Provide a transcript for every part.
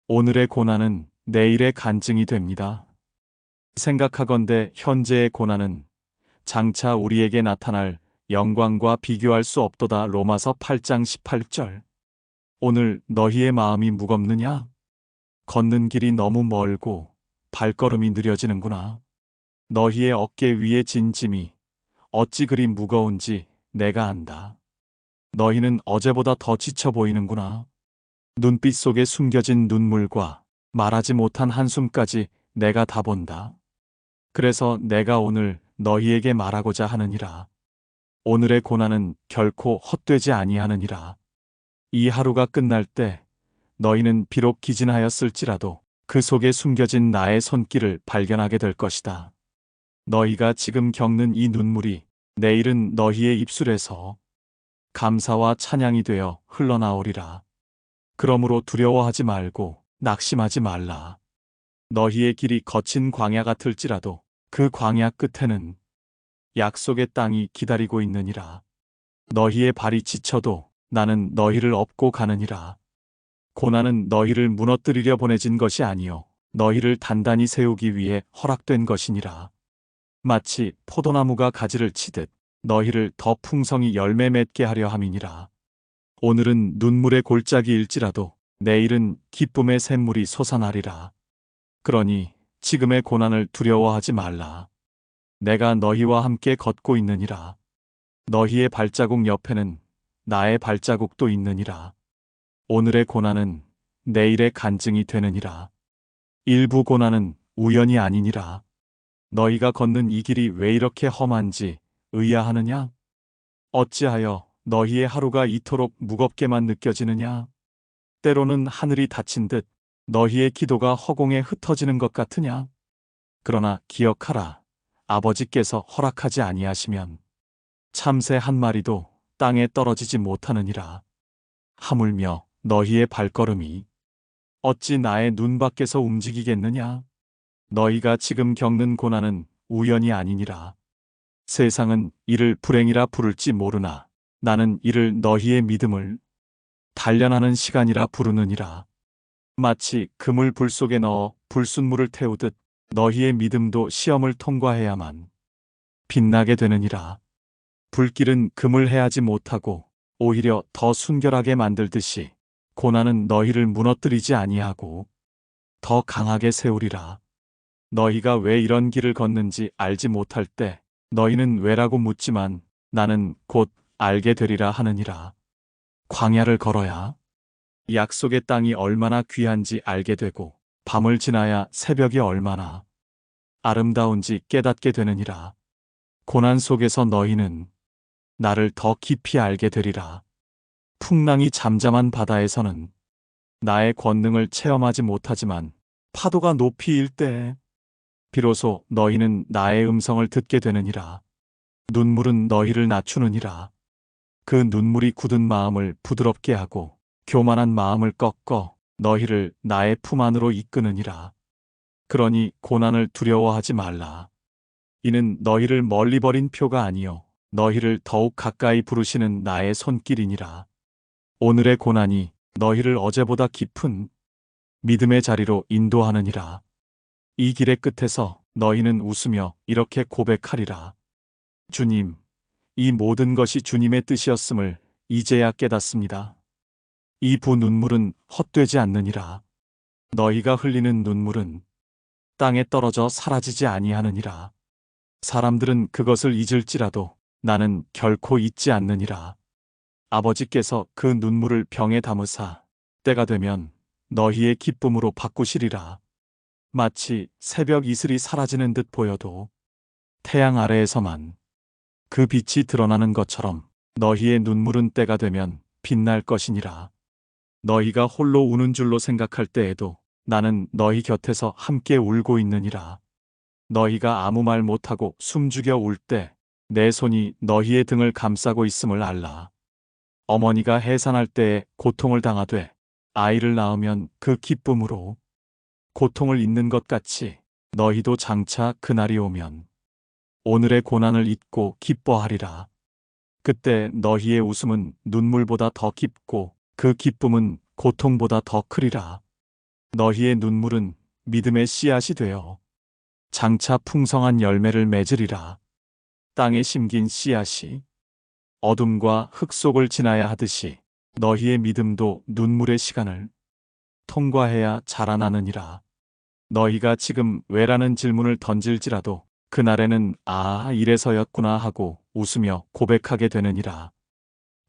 오늘의 고난은 내일의 간증이 됩니다. 생각하건대 현재의 고난은 장차 우리에게 나타날 영광과 비교할 수 없도다. 로마서 8장 18절. 오늘 너희의 마음이 무겁느냐? 걷는 길이 너무 멀고 발걸음이 느려지는구나. 너희의 어깨 위에 진 짐이 어찌 그리 무거운지 내가 안다. 너희는 어제보다 더 지쳐 보이는구나. 눈빛 속에 숨겨진 눈물과 말하지 못한 한숨까지 내가 다 본다. 그래서 내가 오늘 너희에게 말하고자 하느니라. 오늘의 고난은 결코 헛되지 아니하느니라. 이 하루가 끝날 때 너희는 비록 기진하였을지라도 그 속에 숨겨진 나의 손길을 발견하게 될 것이다. 너희가 지금 겪는 이 눈물이 내일은 너희의 입술에서 감사와 찬양이 되어 흘러나오리라. 그러므로 두려워하지 말고 낙심하지 말라. 너희의 길이 거친 광야 같을지라도 그 광야 끝에는 약속의 땅이 기다리고 있느니라. 너희의 발이 지쳐도 나는 너희를 업고 가느니라. 고난은 너희를 무너뜨리려 보내진 것이 아니요 너희를 단단히 세우기 위해 허락된 것이니라. 마치 포도나무가 가지를 치듯 너희를 더 풍성히 열매 맺게 하려 함이니라. 오늘은 눈물의 골짜기일지라도 내일은 기쁨의 샘물이 솟아나리라. 그러니 지금의 고난을 두려워하지 말라. 내가 너희와 함께 걷고 있느니라. 너희의 발자국 옆에는 나의 발자국도 있느니라. 오늘의 고난은 내일의 간증이 되느니라. 일부 고난은 우연이 아니니라. 너희가 걷는 이 길이 왜 이렇게 험한지 의아하느냐? 어찌하여 너희의 하루가 이토록 무겁게만 느껴지느냐? 때로는 하늘이 닫힌 듯 너희의 기도가 허공에 흩어지는 것 같으냐? 그러나 기억하라. 아버지께서 허락하지 아니하시면 참새 한 마리도 땅에 떨어지지 못하느니라. 하물며 너희의 발걸음이 어찌 나의 눈 밖에서 움직이겠느냐? 너희가 지금 겪는 고난은 우연이 아니니라. 세상은 이를 불행이라 부를지 모르나 나는 이를 너희의 믿음을 단련하는 시간이라 부르느니라. 마치 금을 불 속에 넣어 불순물을 태우듯 너희의 믿음도 시험을 통과해야만 빛나게 되느니라. 불길은 금을 해하지 못하고 오히려 더 순결하게 만들듯이 고난은 너희를 무너뜨리지 아니하고 더 강하게 세우리라. 너희가 왜 이런 길을 걷는지 알지 못할 때 너희는 왜라고 묻지만 나는 곧 알게 되리라 하느니라. 광야를 걸어야 약속의 땅이 얼마나 귀한지 알게 되고 밤을 지나야 새벽이 얼마나 아름다운지 깨닫게 되느니라. 고난 속에서 너희는 나를 더 깊이 알게 되리라. 풍랑이 잠잠한 바다에서는 나의 권능을 체험하지 못하지만 파도가 높이 일 때 비로소 너희는 나의 음성을 듣게 되느니라. 눈물은 너희를 낮추느니라. 그 눈물이 굳은 마음을 부드럽게 하고 교만한 마음을 꺾어 너희를 나의 품 안으로 이끄느니라. 그러니 고난을 두려워하지 말라. 이는 너희를 멀리 버린 표가 아니요 너희를 더욱 가까이 부르시는 나의 손길이니라. 오늘의 고난이 너희를 어제보다 깊은 믿음의 자리로 인도하느니라. 이 길의 끝에서 너희는 웃으며 이렇게 고백하리라. 주님, 이 모든 것이 주님의 뜻이었음을 이제야 깨닫습니다. 이 부 눈물은 헛되지 않느니라. 너희가 흘리는 눈물은 땅에 떨어져 사라지지 아니하느니라. 사람들은 그것을 잊을지라도 나는 결코 잊지 않느니라. 아버지께서 그 눈물을 병에 담으사 때가 되면 너희의 기쁨으로 바꾸시리라. 마치 새벽 이슬이 사라지는 듯 보여도 태양 아래에서만 그 빛이 드러나는 것처럼 너희의 눈물은 때가 되면 빛날 것이니라. 너희가 홀로 우는 줄로 생각할 때에도 나는 너희 곁에서 함께 울고 있느니라. 너희가 아무 말 못하고 숨죽여 울 때 내 손이 너희의 등을 감싸고 있음을 알라. 어머니가 해산할 때에 고통을 당하되 아이를 낳으면 그 기쁨으로 고통을 잊는 것 같이 너희도 장차 그날이 오면 오늘의 고난을 잊고 기뻐하리라. 그때 너희의 웃음은 눈물보다 더 깊고 그 기쁨은 고통보다 더 크리라. 너희의 눈물은 믿음의 씨앗이 되어 장차 풍성한 열매를 맺으리라. 땅에 심긴 씨앗이 어둠과 흙 속을 지나야 하듯이 너희의 믿음도 눈물의 시간을 통과해야 자라나느니라. 너희가 지금 왜라는 질문을 던질지라도 그날에는 아, 이래서였구나 하고 웃으며 고백하게 되느니라.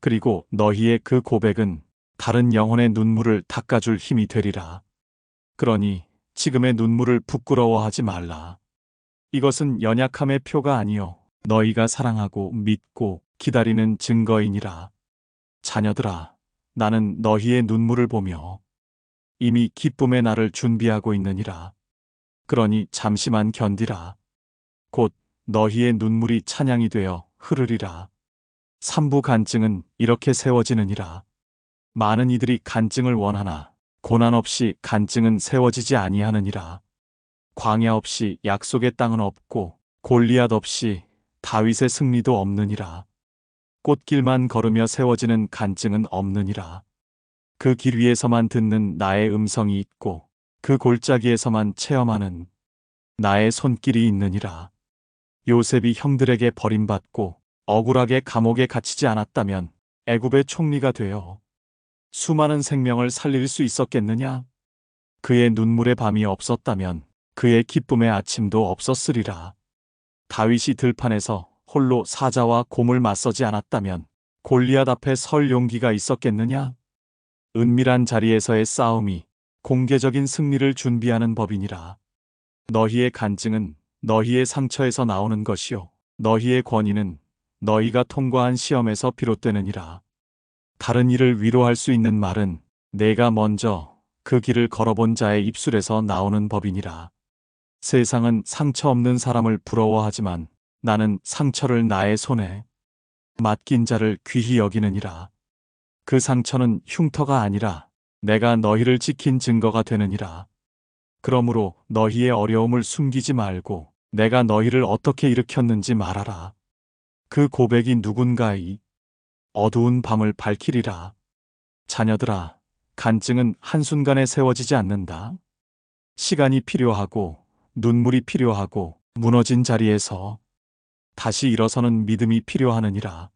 그리고 너희의 그 고백은 다른 영혼의 눈물을 닦아줄 힘이 되리라. 그러니 지금의 눈물을 부끄러워하지 말라. 이것은 연약함의 표가 아니요 너희가 사랑하고 믿고 기다리는 증거이니라. 자녀들아, 나는 너희의 눈물을 보며 이미 기쁨의 날을 준비하고 있느니라. 그러니 잠시만 견디라. 곧 너희의 눈물이 찬양이 되어 흐르리라. 삼부 간증은 이렇게 세워지느니라. 많은 이들이 간증을 원하나 고난 없이 간증은 세워지지 아니하느니라. 광야 없이 약속의 땅은 없고 골리앗 없이 다윗의 승리도 없느니라. 꽃길만 걸으며 세워지는 간증은 없느니라. 그 길 위에서만 듣는 나의 음성이 있고 그 골짜기에서만 체험하는 나의 손길이 있느니라. 요셉이 형들에게 버림받고 억울하게 감옥에 갇히지 않았다면 애굽의 총리가 되어 수많은 생명을 살릴 수 있었겠느냐? 그의 눈물의 밤이 없었다면 그의 기쁨의 아침도 없었으리라. 다윗이 들판에서 홀로 사자와 곰을 맞서지 않았다면 골리앗 앞에 설 용기가 있었겠느냐? 은밀한 자리에서의 싸움이 공개적인 승리를 준비하는 법이니라. 너희의 간증은 너희의 상처에서 나오는 것이요 너희의 권위는 너희가 통과한 시험에서 비롯되느니라. 다른 이를 위로할 수 있는 말은 내가 먼저 그 길을 걸어본 자의 입술에서 나오는 법이니라. 세상은 상처 없는 사람을 부러워하지만 나는 상처를 나의 손에 맡긴 자를 귀히 여기느니라. 그 상처는 흉터가 아니라 내가 너희를 지킨 증거가 되느니라. 그러므로 너희의 어려움을 숨기지 말고 내가 너희를 어떻게 일으켰는지 말하라. 그 고백이 누군가의 어두운 밤을 밝히리라. 자녀들아, 간증은 한순간에 세워지지 않는다. 시간이 필요하고 눈물이 필요하고 무너진 자리에서 다시 일어서는 믿음이 필요하느니라.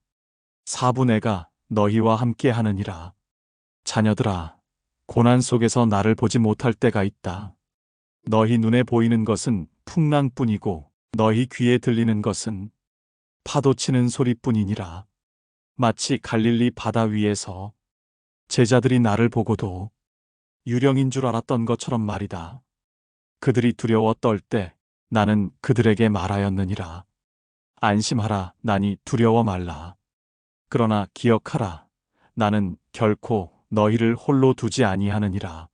사부 내가 너희와 함께 하느니라. 자녀들아, 고난 속에서 나를 보지 못할 때가 있다. 너희 눈에 보이는 것은 풍랑뿐이고 너희 귀에 들리는 것은 파도 치는 소리뿐이니라. 마치 갈릴리 바다 위에서 제자들이 나를 보고도 유령인 줄 알았던 것처럼 말이다. 그들이 두려워 떨 때 나는 그들에게 말하였느니라. 안심하라, 나니 두려워 말라. 그러나 기억하라, 나는 결코 너희를 홀로 두지 아니하느니라.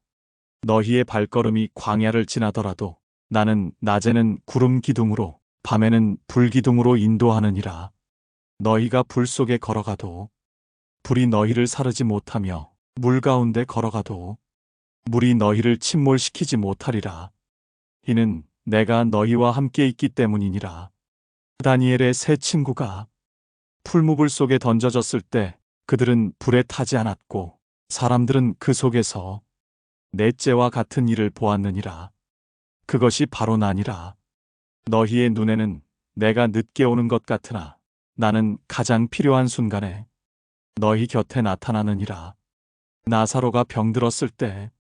너희의 발걸음이 광야를 지나더라도 나는 낮에는 구름 기둥으로 밤에는 불 기둥으로 인도하느니라. 너희가 불 속에 걸어가도 불이 너희를 사르지 못하며 물 가운데 걸어가도 물이 너희를 침몰시키지 못하리라. 이는 내가 너희와 함께 있기 때문이니라. 다니엘의 세 친구가 풀무불 속에 던져졌을 때 그들은 불에 타지 않았고 사람들은 그 속에서 넷째와 같은 일을 보았느니라. 그것이 바로 나니라. 너희의 눈에는 내가 늦게 오는 것 같으나 나는 가장 필요한 순간에 너희 곁에 나타나느니라. 나사로가 병들었을 때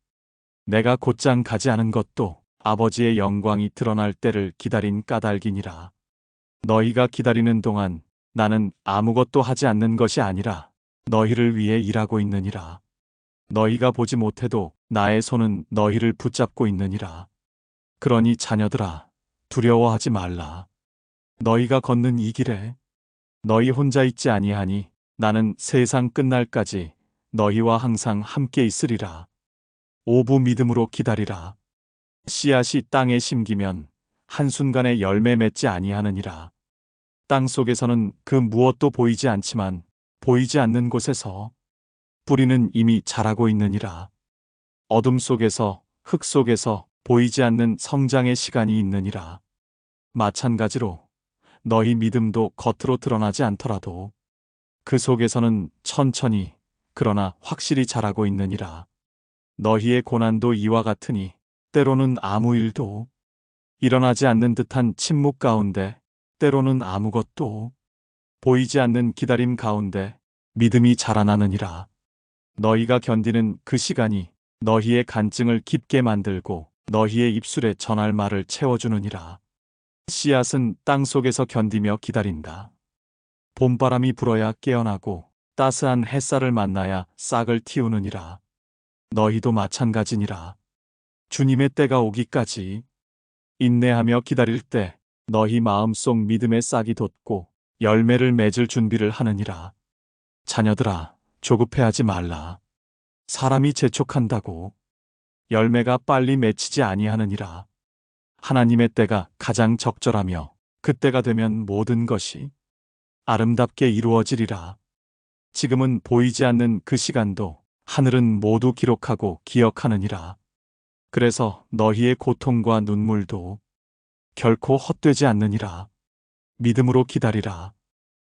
내가 곧장 가지 않은 것도 아버지의 영광이 드러날 때를 기다린 까닭이니라. 너희가 기다리는 동안 나는 아무것도 하지 않는 것이 아니라 너희를 위해 일하고 있느니라. 너희가 보지 못해도 나의 손은 너희를 붙잡고 있느니라. 그러니 자녀들아, 두려워하지 말라. 너희가 걷는 이 길에 너희 혼자 있지 아니하니 나는 세상 끝날까지 너희와 항상 함께 있으리라. 오부 믿음으로 기다리라. 씨앗이 땅에 심기면 한순간에 열매 맺지 아니하느니라. 땅 속에서는 그 무엇도 보이지 않지만 보이지 않는 곳에서 뿌리는 이미 자라고 있느니라. 어둠 속에서 흙 속에서 보이지 않는 성장의 시간이 있느니라. 마찬가지로 너희 믿음도 겉으로 드러나지 않더라도 그 속에서는 천천히 그러나 확실히 자라고 있느니라. 너희의 고난도 이와 같으니 때로는 아무 일도 일어나지 않는 듯한 침묵 가운데, 때로는 아무것도 보이지 않는 기다림 가운데 믿음이 자라나느니라. 너희가 견디는 그 시간이 너희의 간증을 깊게 만들고 너희의 입술에 전할 말을 채워주느니라. 씨앗은 땅 속에서 견디며 기다린다. 봄바람이 불어야 깨어나고 따스한 햇살을 만나야 싹을 틔우느니라. 너희도 마찬가지니라. 주님의 때가 오기까지 인내하며 기다릴 때 너희 마음속 믿음의 싹이 돋고 열매를 맺을 준비를 하느니라. 자녀들아, 조급해하지 말라. 사람이 재촉한다고 열매가 빨리 맺히지 아니하느니라. 하나님의 때가 가장 적절하며 그때가 되면 모든 것이 아름답게 이루어지리라. 지금은 보이지 않는 그 시간도 하늘은 모두 기록하고 기억하느니라. 그래서 너희의 고통과 눈물도 결코 헛되지 않느니라. 믿음으로 기다리라.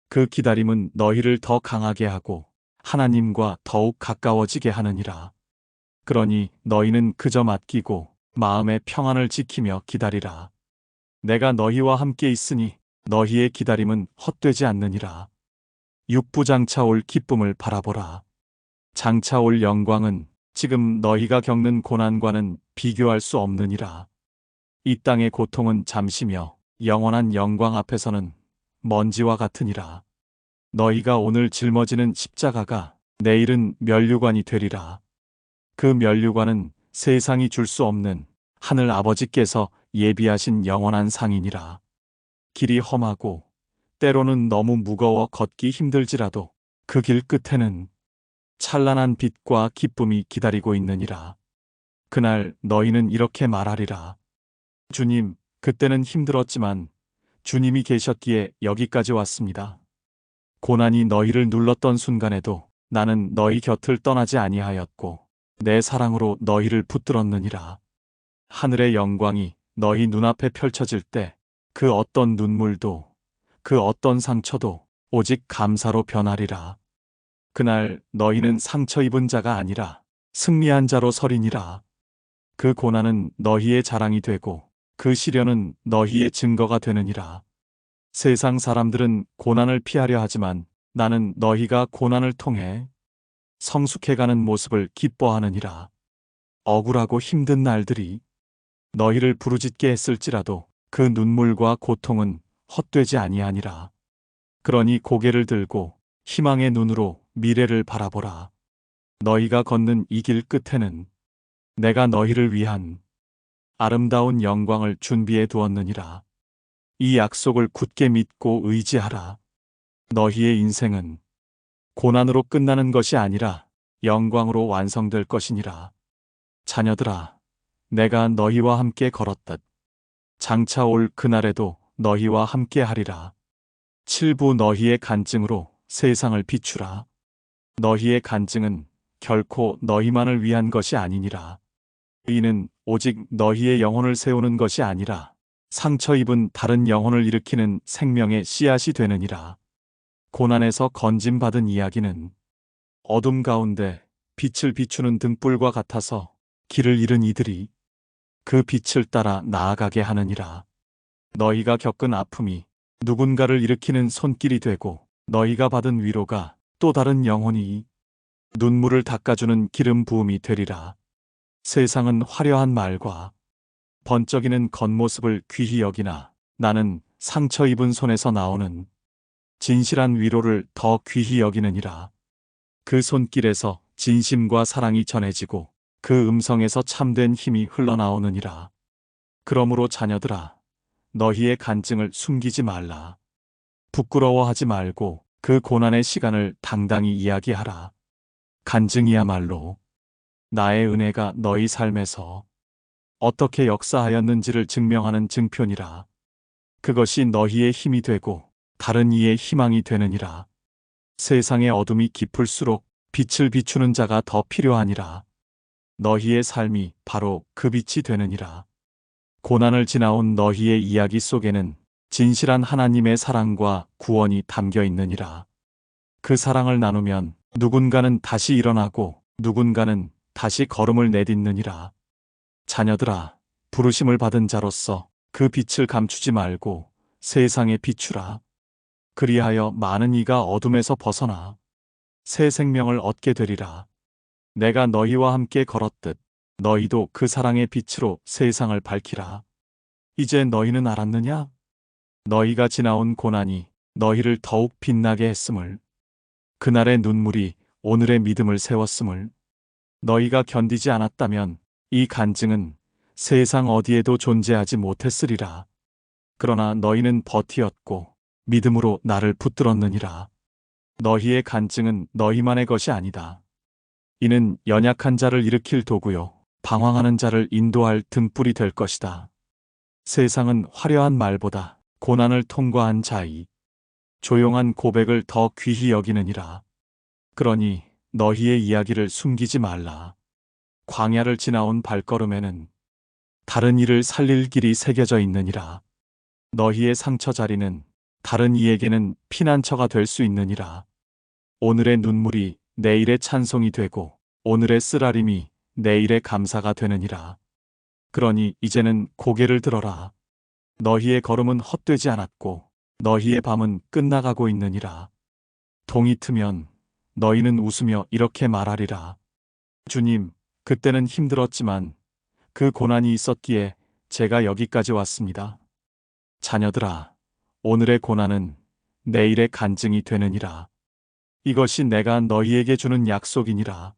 그 기다림은 너희를 더 강하게 하고 하나님과 더욱 가까워지게 하느니라. 그러니 너희는 그저 맡기고 마음의 평안을 지키며 기다리라. 내가 너희와 함께 있으니 너희의 기다림은 헛되지 않느니라. 육부장차 올 기쁨을 바라보라. 장차 올 영광은 지금 너희가 겪는 고난과는 비교할 수 없느니라. 이 땅의 고통은 잠시며 영원한 영광 앞에서는 먼지와 같으니라. 너희가 오늘 짊어지는 십자가가 내일은 면류관이 되리라. 그 면류관은 세상이 줄 수 없는 하늘 아버지께서 예비하신 영원한 상이니라. 길이 험하고 때로는 너무 무거워 걷기 힘들지라도 그 길 끝에는 찬란한 빛과 기쁨이 기다리고 있느니라. 그날 너희는 이렇게 말하리라. 주님, 그때는 힘들었지만 주님이 계셨기에 여기까지 왔습니다. 고난이 너희를 눌렀던 순간에도 나는 너희 곁을 떠나지 아니하였고 내 사랑으로 너희를 붙들었느니라. 하늘의 영광이 너희 눈앞에 펼쳐질 때 그 어떤 눈물도 그 어떤 상처도 오직 감사로 변하리라. 그날 너희는 상처 입은 자가 아니라 승리한 자로 서리니라. 그 고난은 너희의 자랑이 되고 그 시련은 너희의 증거가 되느니라. 세상 사람들은 고난을 피하려 하지만 나는 너희가 고난을 통해 성숙해가는 모습을 기뻐하느니라. 억울하고 힘든 날들이 너희를 부르짖게 했을지라도 그 눈물과 고통은 헛되지 아니하니라. 그러니 고개를 들고 희망의 눈으로 미래를 바라보라. 너희가 걷는 이 길 끝에는 내가 너희를 위한 아름다운 영광을 준비해 두었느니라. 이 약속을 굳게 믿고 의지하라. 너희의 인생은 고난으로 끝나는 것이 아니라 영광으로 완성될 것이니라. 자녀들아, 내가 너희와 함께 걸었듯 장차 올 그날에도 너희와 함께 하리라. 칠부 너희의 간증으로 세상을 비추라. 너희의 간증은 결코 너희만을 위한 것이 아니니라. 이는 오직 너희의 영혼을 세우는 것이 아니라 상처 입은 다른 영혼을 일으키는 생명의 씨앗이 되느니라. 고난에서 건짐받은 이야기는 어둠 가운데 빛을 비추는 등불과 같아서 길을 잃은 이들이 그 빛을 따라 나아가게 하느니라. 너희가 겪은 아픔이 누군가를 일으키는 손길이 되고 너희가 받은 위로가 또 다른 영혼이 눈물을 닦아주는 기름 부음이 되리라. 세상은 화려한 말과 번쩍이는 겉모습을 귀히 여기나 나는 상처 입은 손에서 나오는 진실한 위로를 더 귀히 여기느니라. 그 손길에서 진심과 사랑이 전해지고 그 음성에서 참된 힘이 흘러나오느니라. 그러므로 자녀들아, 너희의 간증을 숨기지 말라. 부끄러워하지 말고 그 고난의 시간을 당당히 이야기하라. 간증이야말로 나의 은혜가 너희 삶에서 어떻게 역사하였는지를 증명하는 증표니라. 그것이 너희의 힘이 되고 다른 이의 희망이 되느니라. 세상의 어둠이 깊을수록 빛을 비추는 자가 더 필요하니라. 너희의 삶이 바로 그 빛이 되느니라. 고난을 지나온 너희의 이야기 속에는 진실한 하나님의 사랑과 구원이 담겨 있느니라. 그 사랑을 나누면 누군가는 다시 일어나고 누군가는 다시 걸음을 내딛느니라. 자녀들아, 부르심을 받은 자로서 그 빛을 감추지 말고 세상에 비추라. 그리하여 많은 이가 어둠에서 벗어나 새 생명을 얻게 되리라. 내가 너희와 함께 걸었듯 너희도 그 사랑의 빛으로 세상을 밝히라. 이제 너희는 알았느냐? 너희가 지나온 고난이 너희를 더욱 빛나게 했음을, 그날의 눈물이 오늘의 믿음을 세웠음을. 너희가 견디지 않았다면 이 간증은 세상 어디에도 존재하지 못했으리라. 그러나 너희는 버티었고 믿음으로 나를 붙들었느니라. 너희의 간증은 너희만의 것이 아니다. 이는 연약한 자를 일으킬 도구요, 방황하는 자를 인도할 등불이 될 것이다. 세상은 화려한 말보다 고난을 통과한 자의 조용한 고백을 더 귀히 여기느니라. 그러니 너희의 이야기를 숨기지 말라. 광야를 지나온 발걸음에는 다른 이를 살릴 길이 새겨져 있느니라. 너희의 상처 자리는 다른 이에게는 피난처가 될 수 있느니라. 오늘의 눈물이 내일의 찬송이 되고 오늘의 쓰라림이 내일의 감사가 되느니라. 그러니 이제는 고개를 들어라. 너희의 걸음은 헛되지 않았고 너희의 밤은 끝나가고 있느니라. 동이 트면 너희는 웃으며 이렇게 말하리라. 주님, 그때는 힘들었지만 그 고난이 있었기에 제가 여기까지 왔습니다. 자녀들아, 오늘의 고난은 내일의 간증이 되느니라. 이것이 내가 너희에게 주는 약속이니라.